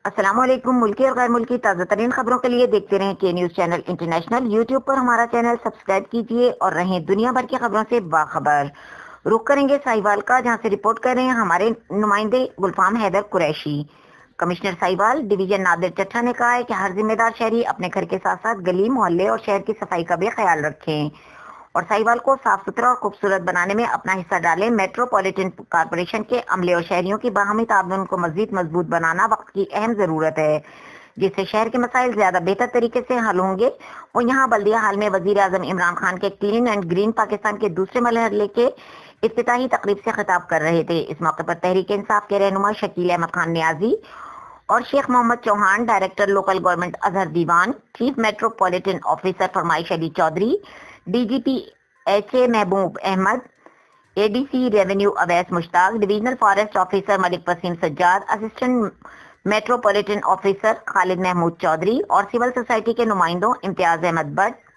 السلام علیکم۔ ملکی اور غیر ملکی تازہ ترین خبروں کے لیے دیکھتے رہیں کے نیوز چینل انٹرنیشنل۔ یوٹیوب پر ہمارا چینل سبسکرائب کیجیے اور رہیں دنیا بھر کی خبروں سے باخبر۔ رخ کریں گے ساہیوال کا، جہاں سے رپورٹ کر رہے ہیں ہمارے نمائندے گلفام حیدر قریشی۔ کمشنر ساہیوال ڈویژن نادر چٹھا نے کہا ہے کہ ہر ذمہ دار شہری اپنے گھر کے ساتھ ساتھ گلی محلے اور شہر کی صفائی کا بھی خیال رکھیں اور ساہیوال کو صاف ستھرا اور خوبصورت بنانے میں اپنا حصہ ڈالیں۔ میٹروپولیٹن کارپوریشن کے عملے اور شہریوں کی باہمی تعاون کو مزید مضبوط بنانا وقت کی اہم ضرورت ہے، جس سے شہر کے مسائل زیادہ بہتر طریقے سے حل ہوں گے۔ وہ یہاں بلدیہ حال میں وزیر اعظم عمران خان کے کلین اینڈ گرین پاکستان کے دوسرے مرحلے کے افتتاحی تقریب سے خطاب کر رہے تھے۔ اس موقع پر تحریک انصاف کے رہنما شکیل احمد خان نیازی اور Sheikh Muhammad Chauhan, director local government Azhar Diwan, chief metropolitan officer Farmaish Ali Chaudhry, D G P H A Mehboob Ahmad, A D C revenue Awais Mushtaq, divisional forest officer Malik Waseem Sajjad, assistant metropolitan officer Khalid Mahmood Chaudhry اور سول سوسائٹی کے نمائندوں امتیاز احمد بٹ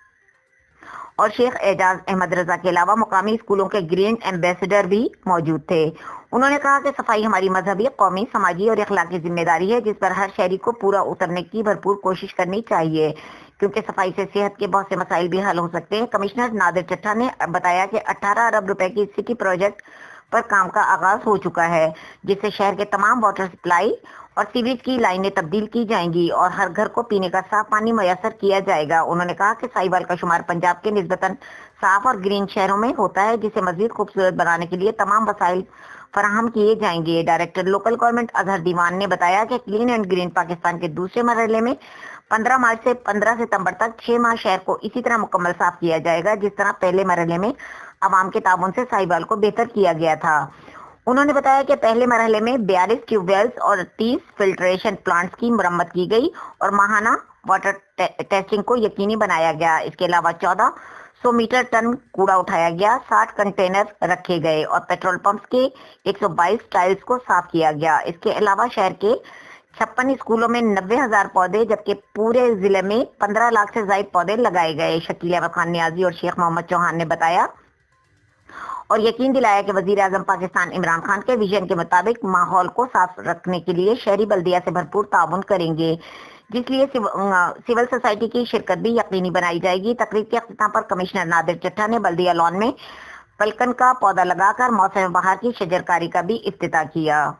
اور شیخ اعجاز احمد رضا کے علاوہ مقامی اسکولوں کے گرین ایمبیسڈر بھی موجود تھے۔ انہوں نے کہا کہ صفائی ہماری مذہبی، قومی، سماجی اور اخلاقی ذمہ داری ہے، جس پر ہر شہری کو پورا اترنے کی بھرپور کوشش کرنی چاہیے، کیونکہ صفائی سے صحت کے بہت سے مسائل بھی حل ہو سکتے ہیں۔ کمشنر نادر چٹھا نے بتایا کہ 18 ارب روپے کی سٹی پروجیکٹ پر کام کا آغاز ہو چکا ہے، جس سے شہر کے تمام واٹر سپلائی اور سیوریج کی لائنیں تبدیل کی جائیں گی اور ہر گھر کو پینے کا صاف پانی میسر کیا جائے گا۔ انہوں نے کہا کہ ساہیوال کا شمار پنجاب کے نسبتاً صاف اور گرین شہروں میں ہوتا ہے، جسے مزید خوبصورت بنانے کے لیے تمام وسائل فراہم کیے جائیں گے۔ ڈائریکٹر لوکل گورنمنٹ اظہر دیوان نے بتایا کہ کلین اینڈ گرین پاکستان کے دوسرے مرحلے میں 15 مارچ سے 15 ستمبر تک 6 ماہ شہر کو اسی طرح مکمل صاف کیا جائے گا، جس طرح پہلے مرحلے میں عوام کے تعاون سے ساہیوال کو بہتر کیا گیا تھا۔ انہوں نے بتایا کہ پہلے مرحلے میں 42 ٹیوب ویلز اور 30 فلٹریشن پلانٹس کی مرمت کی گئی اور ماہانہ واٹر ٹیسٹنگ کو یقینی بنایا گیا۔ اس کے علاوہ 1400 میٹر ٹن کوڑا اٹھایا گیا، 60 کنٹینر رکھے گئے اور پیٹرول پمپس کے 122 ٹائلز کو صاف کیا گیا۔ اس کے علاوہ شہر کے 56 اسکولوں میں 90,000 پودے جبکہ پورے ضلع میں 15 لاکھ سے زائد پودے لگائے گئے۔ شکیل احمد خان نیازی اور شیخ محمد چوہان نے بتایا اور یقین دلایا کہ وزیر اعظم پاکستان عمران خان کے ویژن کے مطابق ماحول کو صاف رکھنے کے لیے شہری بلدیہ سے بھرپور تعاون کریں گے، جس لیے سول سوسائٹی کی شرکت بھی یقینی بنائی جائے گی۔ تقریب کے اختتام پر کمشنر نادر چٹھا نے بلدیہ لان میں پلکن کا پودا لگا کر موسم بہار کی شجرکاری کا بھی افتتاح کیا۔